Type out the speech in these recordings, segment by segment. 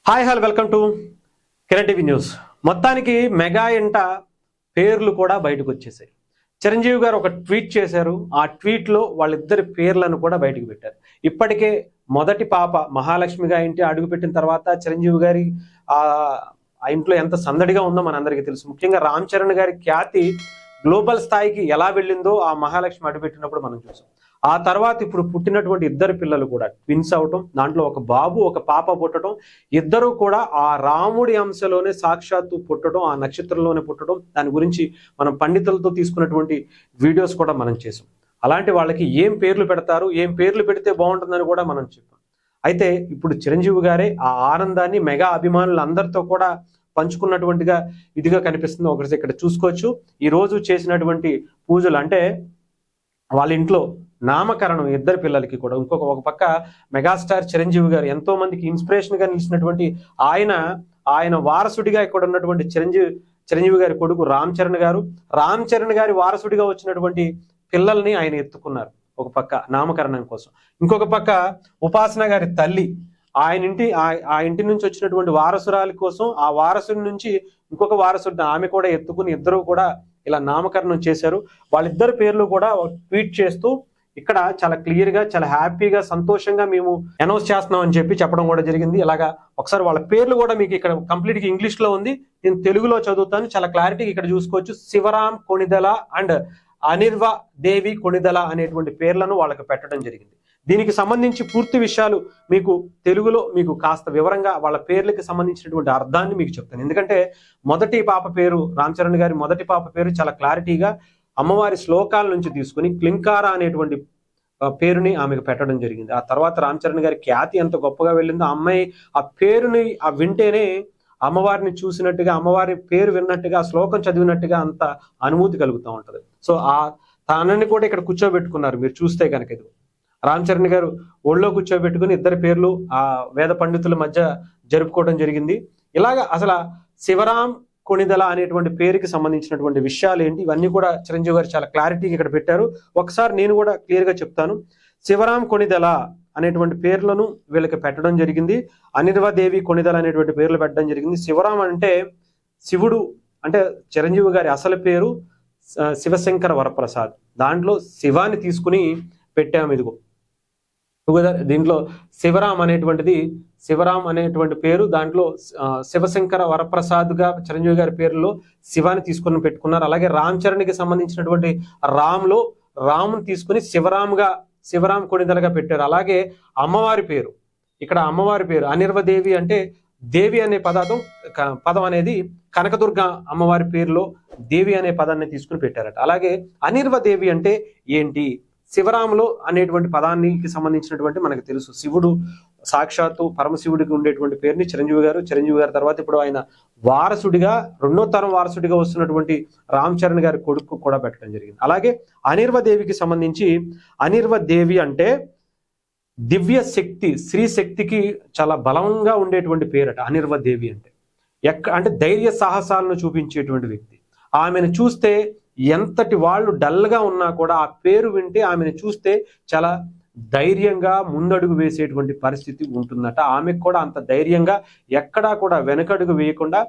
Hi hello welcome to Kiran TV news. మొత్తానికి mega ఇంట పేర్లు కూడా బయటకు వచ్చేసాయి. చిరంజీవి గారు ఒక ట్వీట్ చేశారు. ఆ ట్వీట్లో వాళ్ళిద్దరి పేర్లను కూడా బయటకు పెట్టారు. ఇప్పటికే మొదటి పాప మహాలక్ష్మిగా ఇంటి అడుగుపెట్టిన తర్వాత చిరంజీవి గారి ఆ ఇంట్లో ఎంత సందడిగా ఉందో మనందరికీ తెలుసు. ముఖ్యంగా రామ్ చరణ్ గారి ఖ్యాతి గ్లోబల్ స్థాయికి ఎలా వెళ్ళిందో ఆ మహాలక్ష్మి అడుగుపెట్టినప్పుడు మనం చూసాం. ఆ తర్వాత ఇప్పుడు పుట్టినటువంటి ఇద్దరు పిల్లలు కూడా ట్విన్స్ అవటం, దాంట్లో ఒక బాబు ఒక పాప పుట్టడం, ఇద్దరు కూడా ఆ రాముడి అంశలోనే సాక్షాత్తు పుట్టడం, ఆ నక్షత్రంలోనే పుట్టడం, దాని గురించి మనం పండితులతో తీసుకున్నటువంటి వీడియోస్ కూడా మనం చేసాం. అలాంటి వాళ్ళకి ఏం పేర్లు పెడతారు, ఏం పేర్లు పెడితే బాగుంటుందని కూడా మనం చెప్పాం. అయితే ఇప్పుడు చిరంజీవి గారే ఆ ఆనందాన్ని మెగా అభిమానులు అందరితో కూడా పంచుకున్నటువంటిగా ఇదిగా కనిపిస్తుంది. ఒకటి ఇక్కడ చూసుకోవచ్చు. ఈ రోజు చేసినటువంటి పూజలు అంటే వాళ్ళ ఇంట్లో నామకరణం ఇద్దరు పిల్లలకి కూడా. ఒక పక్క మెగాస్టార్ చిరంజీవి గారు ఎంతో మందికి ఇన్స్పిరేషన్ గా నిలిచినటువంటి ఆయన వారసుడిగా ఇక్కడ ఉన్నటువంటి చిరంజీవి గారి కొడుకు రామ్ చరణ్ గారి వారసుడిగా వచ్చినటువంటి పిల్లల్ని ఆయన ఎత్తుకున్నారు. ఒక పక్క నామకరణం కోసం, ఇంకొక పక్క ఉపాసన గారి తల్లి ఆ ఇంటి నుంచి వచ్చినటువంటి వారసురాలి కోసం ఆ వారసుడి నుంచి ఇంకొక వారసుడిని ఆమె కూడా ఎత్తుకుని ఇద్దరు కూడా ఇలా నామకరణం చేశారు. వాళ్ళిద్దరు పేర్లు కూడా ట్వీట్ చేస్తూ ఇక్కడ చాలా క్లియర్ గా చాలా హ్యాపీగా సంతోషంగా మేము అనౌన్స్ చేస్తున్నాం అని చెప్పడం కూడా జరిగింది. ఇలాగా ఒకసారి వాళ్ళ పేర్లు కూడా మీకు ఇక్కడ కంప్లీట్ గా ఇంగ్లీష్ లో ఉంది, నేను తెలుగులో చదువుతాను. చాలా క్లారిటీగా ఇక్కడ చూసుకోవచ్చు. శివరాం కొణిదల అండ్ అనిర్వ దేవి కొణిదల అనేటువంటి పేర్లను వాళ్ళకి పెట్టడం జరిగింది. దీనికి సంబంధించి పూర్తి విషయాలు మీకు తెలుగులో మీకు కాస్త వివరంగా వాళ్ళ పేర్లకి సంబంధించినటువంటి అర్థాన్ని మీకు చెప్తాను. ఎందుకంటే మొదటి పాప పేరు రామ్ చరణ్ గారి మొదటి పాప పేరు చాలా క్లారిటీగా అమ్మవారి శ్లోకాల నుంచి తీసుకుని క్లింకార అనేటువంటి పేరుని ఆమెకు పెట్టడం జరిగింది. ఆ తర్వాత రామ్ చరణ్ గారి ఖ్యాతి ఎంత గొప్పగా వెళ్ళిందో, అమ్మాయి ఆ పేరుని వింటేనే అమ్మవారిని చూసినట్టుగా, అమ్మవారి పేరు విన్నట్టుగా, శ్లోకం చదివినట్టుగా అంత అనుభూతి కలుగుతూ ఉంటది. సో తనని కూడా ఇక్కడ కూర్చోబెట్టుకున్నారు. మీరు చూస్తే కనుక ఇది రామ్ చరణ్ గారు ఒళ్ళో కూర్చోబెట్టుకుని ఇద్దరి పేర్లు ఆ వేద పండితుల మధ్య జరుపుకోవడం జరిగింది. ఇలాగా అసలు శివరాం కొణిదల అనేటువంటి పేరుకి సంబంధించినటువంటి విషయాలు ఏంటి, ఇవన్నీ కూడా చిరంజీవి గారు చాలా క్లారిటీగా ఇక్కడ పెట్టారు. ఒకసారి నేను కూడా క్లియర్ గా చెప్తాను. శివరాం కొణిదల అనేటువంటి పేర్లను వీళ్ళకి పెట్టడం జరిగింది. అనిర్వదేవి కొణిదల అనేటువంటి పేర్లు పెట్టడం జరిగింది. శివరాం అంటే శివుడు, అంటే చిరంజీవి గారి అసలు పేరు శివశంకర వరప్రసాద్. దాంట్లో శివాని తీసుకుని పెట్టాము. ఇదిగో దీంట్లో శివరాం అనేటువంటి పేరు, దాంట్లో శివశంకర వరప్రసాద్ గా చిరంజీవి గారి పేరులో శివాని తీసుకుని పెట్టుకున్నారు. అలాగే రామ్ చరణ్కి సంబంధించినటువంటి రాముని తీసుకుని శివరాం కొణిదలగా పెట్టారు. అలాగే అమ్మవారి పేరు, ఇక్కడ అమ్మవారి పేరు అనిర్వదేవి, అంటే దేవి అనే పదం అనేది కనకదుర్గ అమ్మవారి పేరులో దేవి అనే పదాన్ని తీసుకుని పెట్టారట. అలాగే అనిర్వదేవి అంటే ఏంటి, శివరాములో అనేటువంటి పదానికి సంబంధించినటువంటి మనకు తెలుసు, శివుడు సాక్షాత్తు పరమశివుడికి ఉండేటువంటి పేరుని చిరంజీవి గారి తర్వాత ఇప్పుడు ఆయన వారసుడిగా, రెండో తరం వారసుడిగా వస్తున్నటువంటి రామ్ చరణ్ గారి కొడుకు కూడా పెట్టడం జరిగింది. అలాగే అనిర్వదేవికి సంబంధించి అనిర్వదేవి అంటే దివ్య శక్తి, స్త్రీ శక్తికి చాలా బలంగా ఉండేటువంటి పేరట అనిర్వదేవి అంటే. అంటే ధైర్య సాహసాలను చూపించేటువంటి వ్యక్తి. ఆమెను చూస్తే ఎంతటి వాళ్ళు డల్గా ఉన్నా కూడా ఆ పేరు వింటే ఆమెను చూస్తే చాలా ధైర్యంగా ముందడుగు వేసేటువంటి పరిస్థితి ఉంటుందట. ఆమెకు కూడా అంత ధైర్యంగా ఎక్కడా కూడా వెనకడుగు వేయకుండా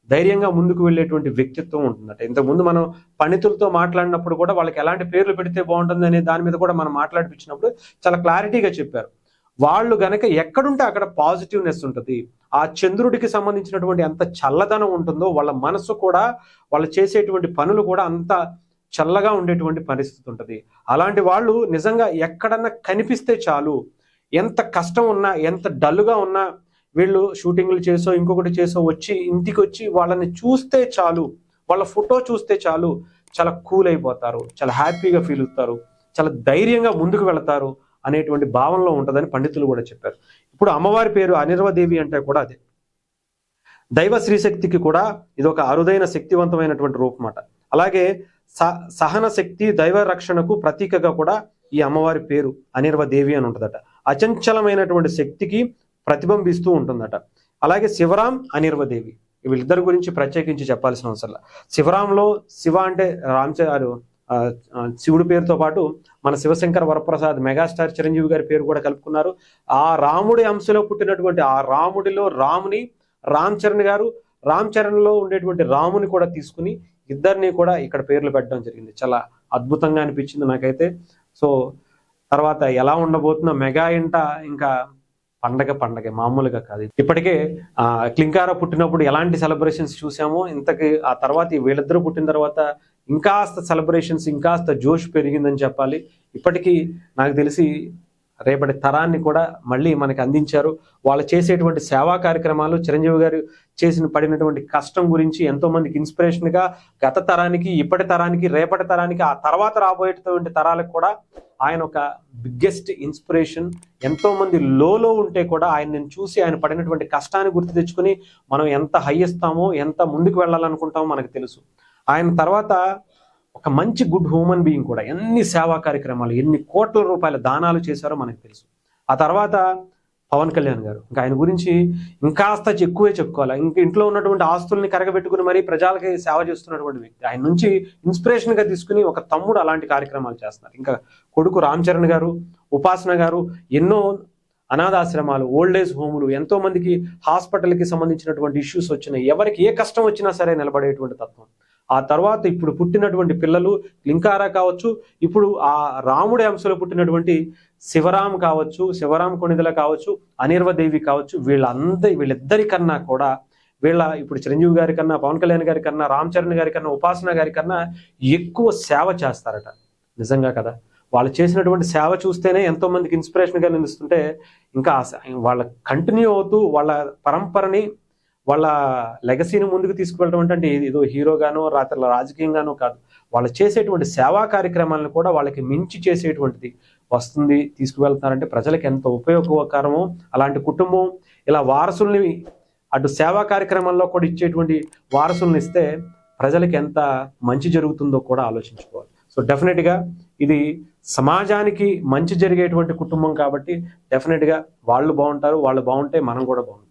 ధైర్యంగా ముందుకు వెళ్ళేటువంటి వ్యక్తిత్వం ఉంటుందట. ఇంతకుముందు మనం పండితులతో మాట్లాడినప్పుడు కూడా వాళ్ళకి ఎలాంటి పేర్లు పెడితే బాగుంటుంది అనే దాని మీద కూడా మనం మాట్లాడిపించినప్పుడు చాలా క్లారిటీగా చెప్పారు. వాళ్ళు గనక ఎక్కడుంటే అక్కడ పాజిటివ్నెస్ ఉంటుంది. ఆ చంద్రుడికి సంబంధించినటువంటి ఎంత చల్లదనం ఉంటుందో వాళ్ళ మనసు కూడా, వాళ్ళు చేసేటువంటి పనులు కూడా అంత చల్లగా ఉండేటువంటి పరిస్థితి ఉంటుంది. అలాంటి వాళ్ళు నిజంగా ఎక్కడన్నా కనిపిస్తే చాలు, ఎంత కష్టం ఉన్నా, ఎంత డల్లుగా ఉన్నా, వీళ్ళు షూటింగ్లు చేసో ఇంకొకటి చేసో వచ్చి ఇంటికి వచ్చి వాళ్ళని చూస్తే చాలు, వాళ్ళ ఫోటో చూస్తే చాలు, చాలా కూల్ అయిపోతారు, చాలా హ్యాపీగా ఫీల్ అవుతారు, చాలా ధైర్యంగా ముందుకు వెళతారు అనేటువంటి భావనలో ఉంటుందని పండితులు కూడా చెప్పారు. ఇప్పుడు అమ్మవారి పేరు అనిర్వదేవి అంటే కూడా అదే దైవ శ్రీశక్తికి కూడా ఇది ఒక అరుదైన శక్తివంతమైనటువంటి రూపమాట. అలాగే సహన శక్తి, దైవ రక్షణకు ప్రతీకగా కూడా ఈ అమ్మవారి పేరు అనిర్వదేవి అని ఉంటుందట. అచంచలమైనటువంటి శక్తికి ప్రతిబింబిస్తూ ఉంటుందట. అలాగే శివరాం అనిర్వదేవి వీళ్ళిద్దరి గురించి ప్రత్యేకించి చెప్పాల్సిన అవసరం. శివరాంలో శివ అంటే శివుడి పేరుతో పాటు మన శివశంకర వరప్రసాద్ మెగాస్టార్ చిరంజీవి గారి పేరు కూడా కలుపుకున్నారు. ఆ రాముడి అంశలో పుట్టినటువంటి ఆ రాముడిలో రాముని రామ్ చరణ్ గారు, రామ్ చరణ్లో ఉండేటువంటి రాముని కూడా తీసుకుని ఇద్దరిని కూడా ఇక్కడ పేర్లు పెట్టడం జరిగింది. చాలా అద్భుతంగా అనిపించింది నాకైతే. సో తర్వాత ఎలా ఉండబోతుందో మెగా ఇంట ఇంకా పండగ మామూలుగా కాదు. ఇప్పటికే క్లింకారా పుట్టినప్పుడు ఎలాంటి సెలబ్రేషన్స్ చూసామో ఇంతకి ఆ తర్వాత వీళ్ళిద్దరూ పుట్టిన తర్వాత ఇంకాస్త సెలబ్రేషన్స్, ఇంకాస్త జోష్ పెరిగిందని చెప్పాలి. ఇప్పటికీ నాకు తెలిసి రేపటి తరాన్ని కూడా మళ్ళీ మనకి అందించారు. వాళ్ళు చేసేటువంటి సేవా కార్యక్రమాలు, చిరంజీవి గారు పడినటువంటి కష్టం గురించి ఎంతో మందికి ఇన్స్పిరేషన్గా గత తరానికి, ఇప్పటి తరానికి, రేపటి తరానికి, ఆ తర్వాత రాబోయేటువంటి తరాలకు కూడా ఆయన ఒక బిగ్గెస్ట్ ఇన్స్పిరేషన్. ఎంతో మంది లోలో ఉంటే కూడా ఆయన్ని చూసి ఆయన పడినటువంటి కష్టాన్ని గుర్తు తెచ్చుకొని మనం ఎంత హై ఇస్తామో, ఎంత ముందుకు వెళ్ళాలనుకుంటామో మనకు తెలుసు. ఆయన తర్వాత ఒక మంచి గుడ్ హ్యూమన్ బీయింగ్ కూడా ఎన్ని సేవా కార్యక్రమాలు, ఎన్ని కోట్ల రూపాయల దానాలు చేశారో మనకు తెలుసు. ఆ తర్వాత పవన్ కళ్యాణ్ గారు, ఇంకా ఆయన గురించి ఇంకాస్త ఎక్కువే చెప్పుకోవాలి. ఇంకా ఇంట్లో ఉన్నటువంటి ఆస్తుల్ని కరగబెట్టుకుని మరీ ప్రజలకి సేవ చేస్తున్నటువంటి వ్యక్తి. ఆయన నుంచి ఇన్స్పిరేషన్గా తీసుకుని ఒక తమ్ముడు అలాంటి కార్యక్రమాలు చేస్తున్నారు. ఇంకా కొడుకు రామ్ చరణ్ గారు, ఉపాసన గారు ఎన్నో అనాథాశ్రమాలు, ఓల్డ్ ఏజ్ హోములు, ఎంతో మందికి హాస్పిటల్కి సంబంధించినటువంటి ఇష్యూస్ వచ్చినాయి. ఎవరికి ఏ కష్టం వచ్చినా సరే నిలబడేటువంటి తత్వం. ఆ తర్వాత ఇప్పుడు పుట్టినటువంటి పిల్లలు క్లింకారా కావచ్చు, ఇప్పుడు ఆ రాముడి అంశలో పుట్టినటువంటి శివరాం కావచ్చు, శివరాం కొణిదెల కావచ్చు, అనిర్వదేవి కావచ్చు, వీళ్ళిద్దరికన్నా కూడా ఇప్పుడు చిరంజీవి గారి కన్నా, పవన్ కళ్యాణ్ గారి కన్నా, రామ్ చరణ్ గారి కన్నా, ఉపాసన గారి కన్నా ఎక్కువ సేవ చేస్తారట. నిజంగా కదా, వాళ్ళు చేసినటువంటి సేవ చూస్తేనే ఎంతో మందికి ఇన్స్పిరేషన్గా నిలుస్తుంటే ఇంకా వాళ్ళ కంటిన్యూ అవుతూ వాళ్ళ పరంపరని, వాళ్ళ లెగసీని ముందుకు తీసుకువెళ్ళడం అంటే ఏదో హీరోగానో రాజకీయంగానో కాదు. వాళ్ళు చేసేటువంటి సేవా కార్యక్రమాలను కూడా వాళ్ళకి మించి చేసేటువంటిది వస్తుంది, తీసుకువెళ్తున్నారంటే ప్రజలకు ఎంత ఉపయోగకరమో. అలాంటి కుటుంబం ఇలా వారసుల్ని అటు సేవా కార్యక్రమాల్లో కూడా ఇచ్చేటువంటి వారసుల్ని ఇస్తే ప్రజలకు ఎంత మంచి జరుగుతుందో కూడా ఆలోచించుకోవాలి. సో డెఫినెట్గా ఇది సమాజానికి మంచి జరిగేటువంటి కుటుంబం కాబట్టి డెఫినెట్గా వాళ్ళు బాగుంటారు, వాళ్ళు బాగుంటే మనం కూడా బాగుంటాం.